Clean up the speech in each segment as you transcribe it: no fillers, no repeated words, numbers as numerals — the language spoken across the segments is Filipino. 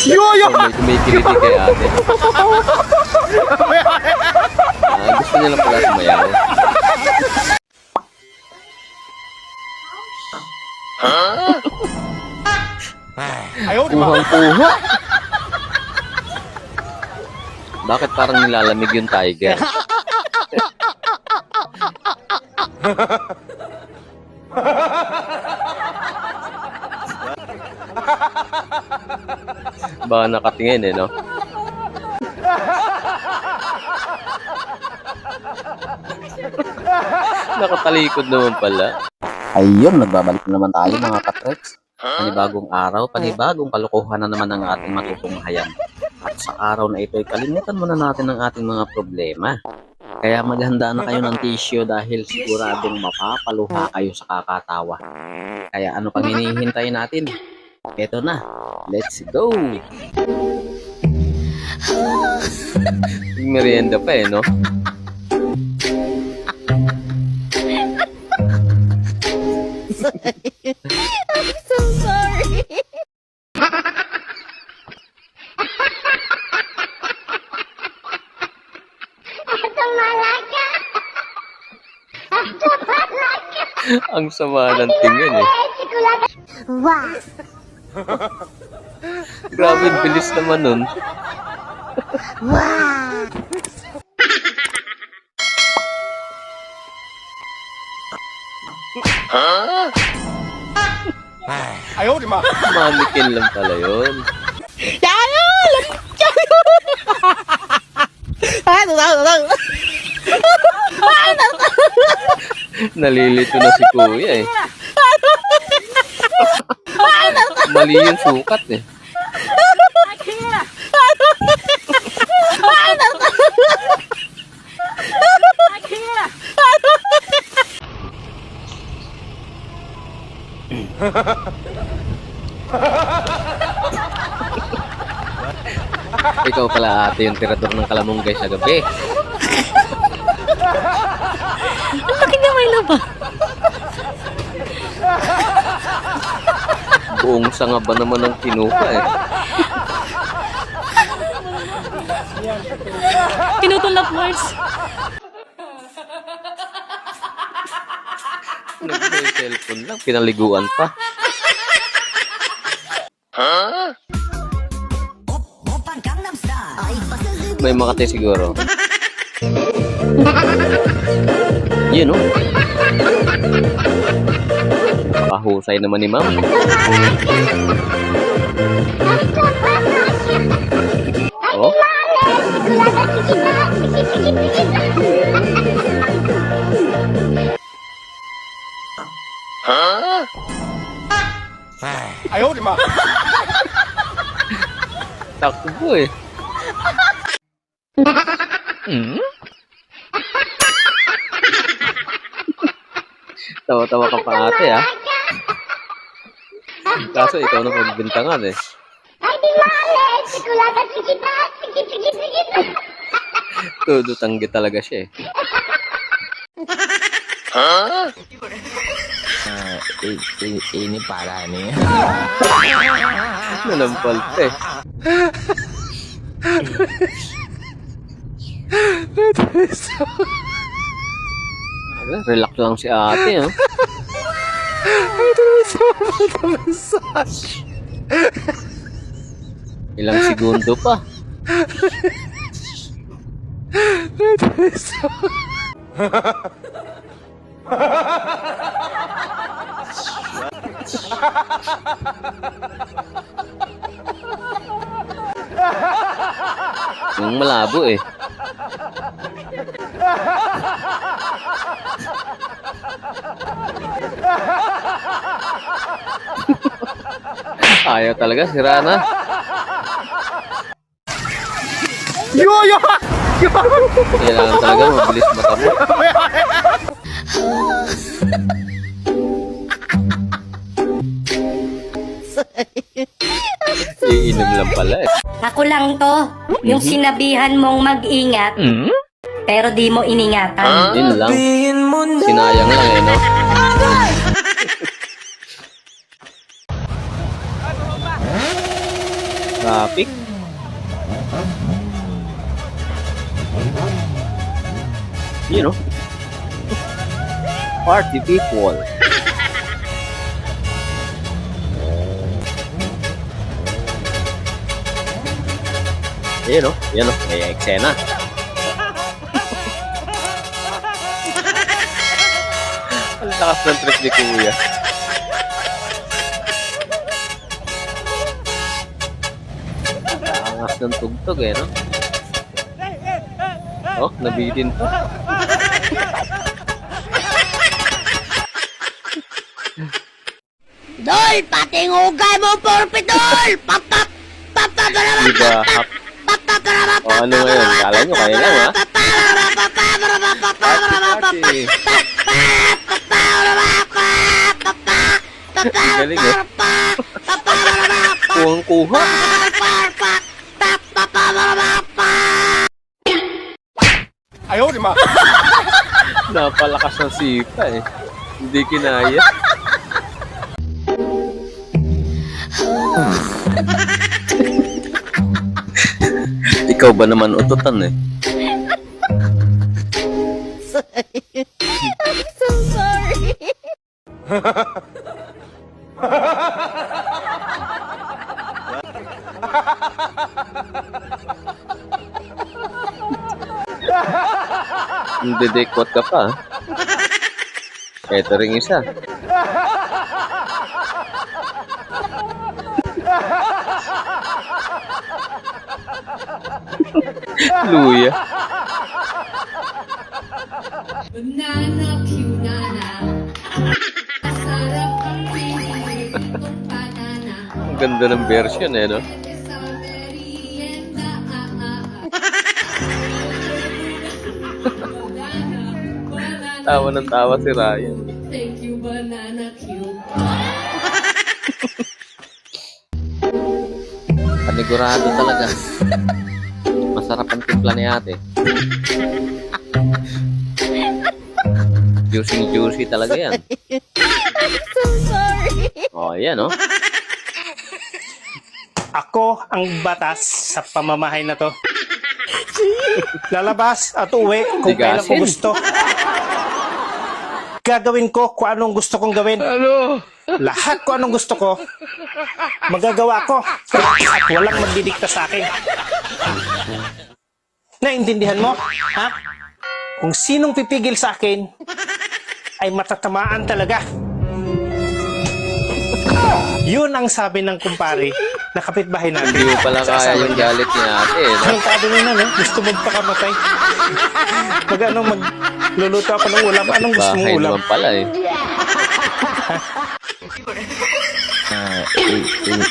Yoyo! May kumikiliti kay ate. Gusto niya lang pala sumayaw. Kuhang-kuha. Bakit parang nilalamig yung tiger? Baka nakatingin no? Nakatalikod naman pala. Ayun, nagbabalik na naman tayo mga katreks. Panibagong araw, panibagong kalokohan na naman ang ating matutunghayan. At sa araw na ito, kalimutan muna natin ang ating mga problema. Kaya maghanda na kayo ng tissue dahil siguradong mapapaluha kayo sa kakatawa. Kaya ano pang hinihintay natin? Ito na, let's go! Merienda pa no? I'm so sorry. Ang sama ng tingin Wow. Grabe, bilis naman nun. Wow. Ayaw, di ma. Mannequin lang pala yun. Nalilito na si kuya Mali yung sukat Ikaw pala ate yung tirador ng kalamunggay sa gabi. Ang laki niya may laba. Buong sanga ba naman ang kinuha Tinutulak Mars. Nagmay cellphone lang, pinaliguan pa. May makate siguro. Yun Nakahusay naman ni ma'am. Oh. Ayaw, di ma. Takbo Tawa-tawa ka pa ate Kaso ikaw na pagbintangan Todo tanggi talaga siya Ini parah nih. Nanampal pa Relax lang si ate Ilang segundo pa. Yung malabo Ayaw talaga, sira na. Yoyo! Kailangan talaga mabilis matabo. Iinom lang pala Ako lang to, yung sinabihan mong mag-ingat, pero di mo iningatan. Yun lang. Sinayang lang no? Traffic. You know. Party people. Yan o, may eksena. Ang lakas ng trip ni Kuya. Angas ng tugtog no? Oh, nabitin pa. Dol, pating hugay mo, Porpidol! Papap! Diba? O ano ngayon? Kala nyo kayo lang ha? Party, party. Galing Kuhang-kuha. Ayaw, di ma. Napalakas ng sipa Hindi kinaya. Ikaw ba naman ututan I'm so sorry. Dedekwat ka pa. Ito ring isa. Luya. Banana Q nana. Sarap ang pinig ng banana. Ang ganda ng version no? Sa merienda. Banana. Tawa ng tawa si Ryan. Thank you, Banana Q. Panigurado talaga. Masarap ang timpla ni ate. Juicy talaga yan. So sorry. Oh, yan Ako ang batas sa pamamahay na to. Lalabas at uwi kung kailan ko Tigasin. gusto. Gagawin ko kung anong gusto kong gawin. Lahat kung anong gusto ko, magagawa ko. At walang magdidikta sa akin. Naintindihan mo? Ha? Kung sinong pipigil sa akin, ay matatamaan talaga. Yun ang sabi ng kumpare na kapitbahay natin. Hindi mo pala Sa kaya asawa yung niya. galit ni ate Ang sabi nyo na, gusto magpakamatay. Magluluto ako ng ulam. Anong gusto mong Bahay ulam? naman pala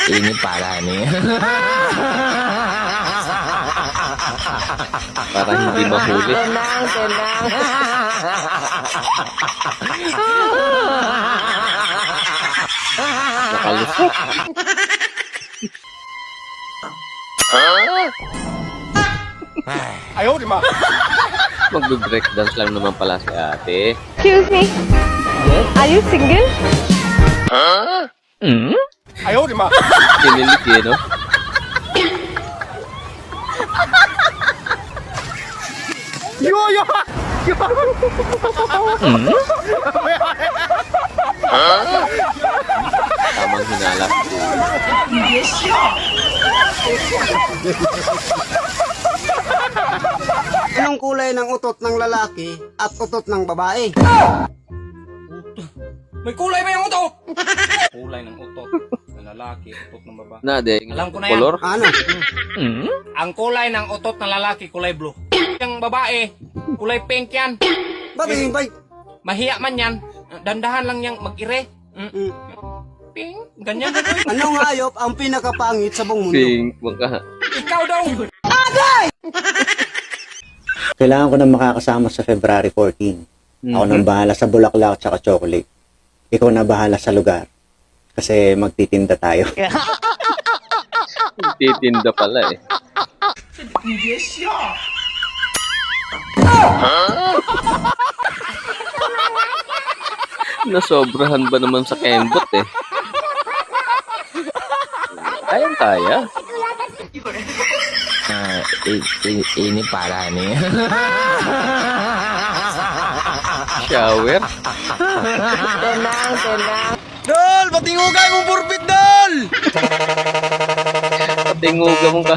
Ini parah nih. Para hindi mahuli. Nakalusot. Ayaw, di ma. Magbe-breakdance lang naman pala si ate. Excuse me. Are you single? Ayaw, di ma. Kinilig no? Yo, yo. Tamang hinala. Anong kulay ng utot ng lalaki at utot ng babae? May kulay ba yung utot? Kulay ng utot ng lalaki, utot ng babae. Nade, Alam ko na yan. color. Ano? Ang kulay ng utot ng lalaki, kulay blue. Yung babae, kulay pink yan. Babi, bay. Mahiya man yan. Dandahan lang niyang mag-ire. Pink, ganyan na to. Anong hayop ang pinakapangit sa buong mundo? Pink, baka. Ikaw daw. Kailangan ko na makakasama sa February 14. Ako nang bahala sa bulaklak at chocolate. Ikaw na bahala sa lugar. Kasi magtitinda tayo. Titinda pala Nasobrahan ba naman sa kembot Kayang-kaya. Ini parah nih. Shower. Dol, patingugay mong purpit, Dol! Patinguga mong ka.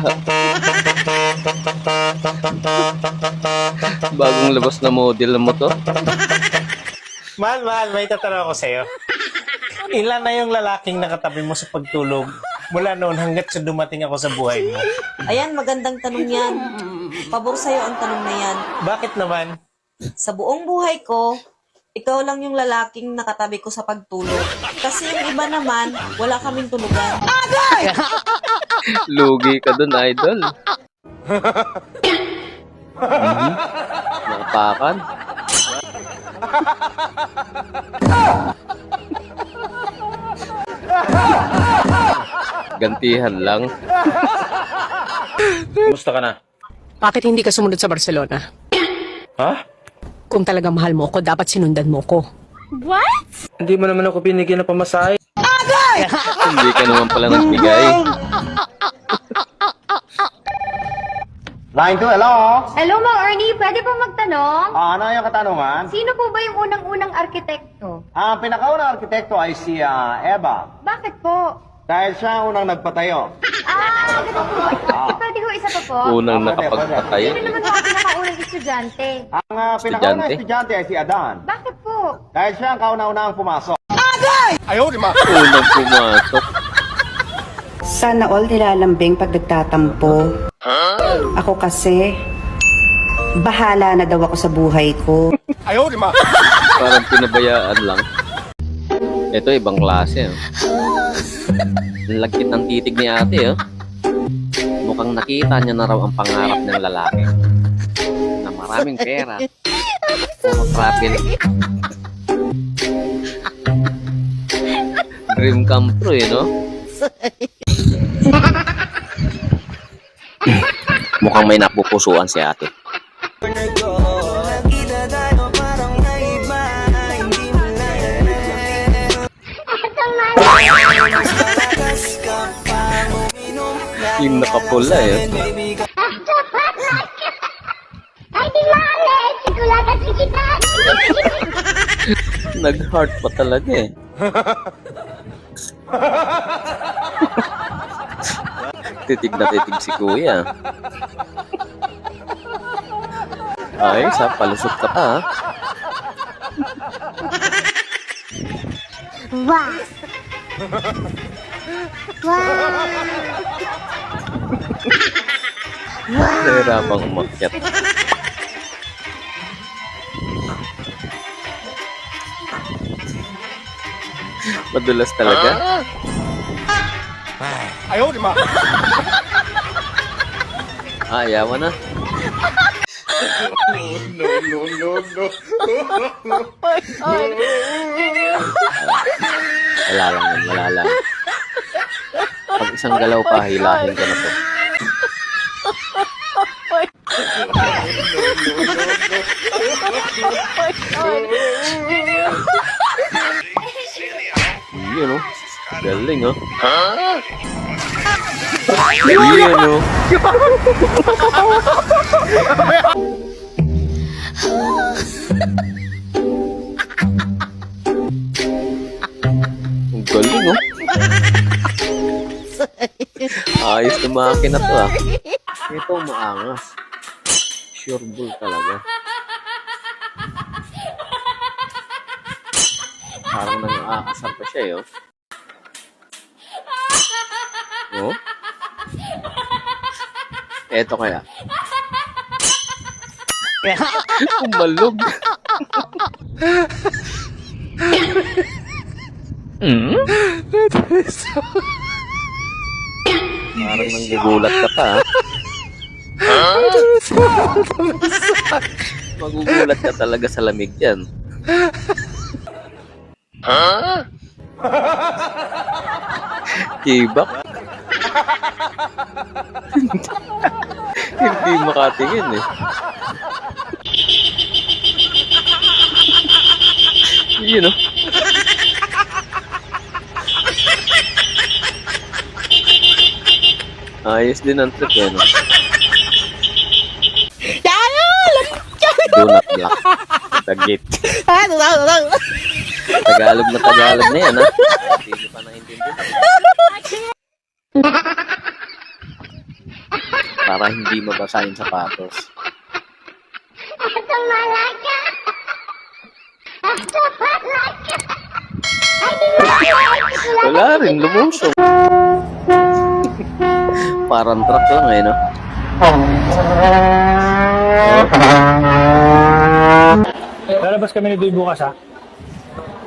Bagong labas na model mo to. Mahal, may tatanong ako sa'yo. Ilan na yung lalaking nakatabi mo sa pagtulog mula noon hanggat sa dumating ako sa buhay mo? Ayan, magandang tanong yan. Pabor sa'yo ang tanong na yan. Bakit naman? Sa buong buhay ko, ikaw lang yung lalaking nakatabi ko sa pagtulog. Kasi yung iba naman, wala kaming tulugan. Lugi ka dun, idol. Napakan. Gantihan lang. Kumusta ka na? Bakit hindi ka sumunod sa Barcelona? Ha? Kung talagang mahal mo ko, dapat sinundan mo ko. Hindi mo naman ako binigyan ng pamasahe. Hindi ka naman pala nagbigay. Line 2, hello? Hello, Mang Ernie. Pwede po magtanong? Ano yung katanungan? Sino po ba yung unang-unang arkitekto? Ang pinakaunang arkitekto ay si Eva. Bakit po? Dahil siya ang unang nagpatayo. Ganun po ba? Pwede ko isa pa po? Unang Pwede, nakapagpatayo. Sino naman po ang pinakaunang estudyante? Ang pinakaunang estudyante ay si Adan. Bakit po? Dahil siya ang kauna-unahang pumasok. 哎呦我的妈！ Unang pumasok. Sana all nilalambing pag nagtatampo. Ako kasi, bahala na daw ako sa buhay ko. 哎呦我的妈！ Parang pinabayaan lang. Ito, ibang klase. Oh. Ang lagkit ng titig ni ate. Oh. Mukhang nakita niya na raw ang pangarap ng lalaki. Na maraming pera. Puro travel. Dream come true, no? Mukhang may napupusuan si ate. Yung nakapula eh. Nag-heart pa talaga eh. Titig na titig si kuya. Ay, palusot ka pa ha. Wow! Nahirapang umakyat. Madulas talaga. 哎呦我的妈！ Ayawan na. Wala lang yan, wala lang. Pag isang galaw pa, hilahin ka na to. Yun oh. Galing oh. Yun oh. Ang galing oh. Ayos na makina to ah. Ito maangas. Sure bull talaga. Parang nang-aasar pa siya eh oh. Oh? Eto kaya. Umalog. Parang nanggugulat ka pa. Magugulat ka talaga sa lamig dyan. Kibak. Hindi makatingin eh. Yun oh. Ayos din ang trip eh, no? Do not block. Tagit. Tagalog na yan, ha? Hindi nyo pa naintindihan. Para hindi mabasa yung sapatos. Wala rin, lumusong. Parang truck lang eh, no? Lalabas kami ni Doy bukas, ha?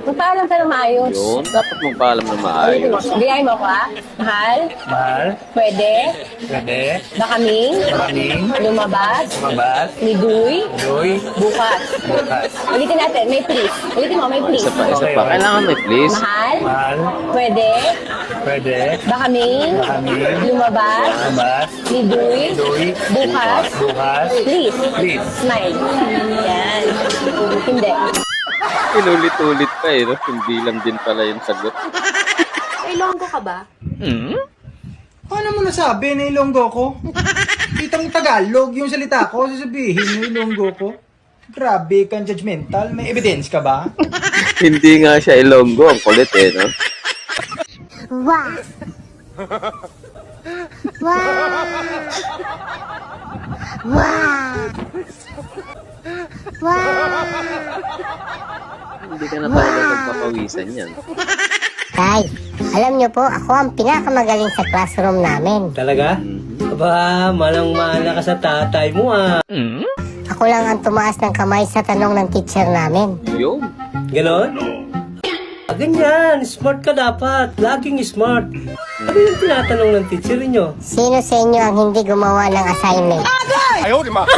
Magpaalam ka ng maayos. Yun, dapat magpaalam na maayos. Bigay mo ko, ha? Mahal? Mahal? Pwede? Pwede? Ba kaming? Maraming? Lumabas? Mabat? Ni Duy? Doy? Bukas. Bukas. Ulitin natin, may please. Ulitin mo, may please. Isa pa. Kailangan may please. Mahal? Mahal? Pwede? Pwede? Ba kaming? Maraming? Lumabas? Mabat? Ni Duy? Doy? Bukas? Bukas? Please. Please. Smile. Yan. Hindi. Inulit-ulit pa eh, no? Hindi lang din pala yung sagot. May longgo ka ba? Paano mo nasabi na Ilonggo ko? Kitang Tagalog yung salita ko, sasabihin mo Ilonggo ko. Grabe kang judgmental. May evidence ka ba? Hindi nga siya Ilonggo. Ang kulit eh, no? Wow. Wow. Wow. Wow. Hindi ka na talaga magpapawisan yan. Tay, alam niyo po, ako ang pinakamagaling sa classroom namin. Talaga? Aba, malang-mala ka sa tatay mo, ah. Ako lang ang tumaas ng kamay sa tanong ng teacher namin. Yun. Ganon? Ganyan, smart ka dapat. Laging smart. Ano yung tinatanong ng teacher niyo? Sino sa inyo ang hindi gumawa ng assignment? Ayaw, di ma.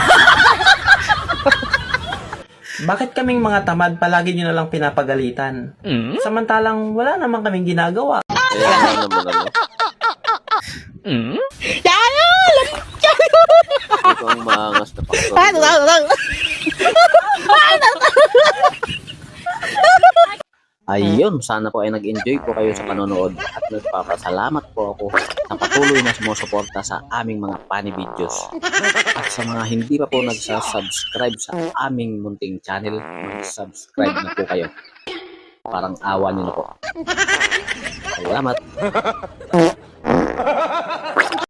Bakit kaming mga tamad palagi nyo nalang pinapagalitan? Samantalang wala naman kaming ginagawa. Kaya nga naman ano. Ito ang maangas na faktor. Ayun, sana po ay nag-enjoy po kayo sa panonood at nagpapasalamat po ako sa patuloy na sumusuporta sa aming mga funny videos. At sa mga hindi pa po nagsasubscribe sa aming munting channel, mag-subscribe na po kayo. Parang awa niyo na po. Salamat!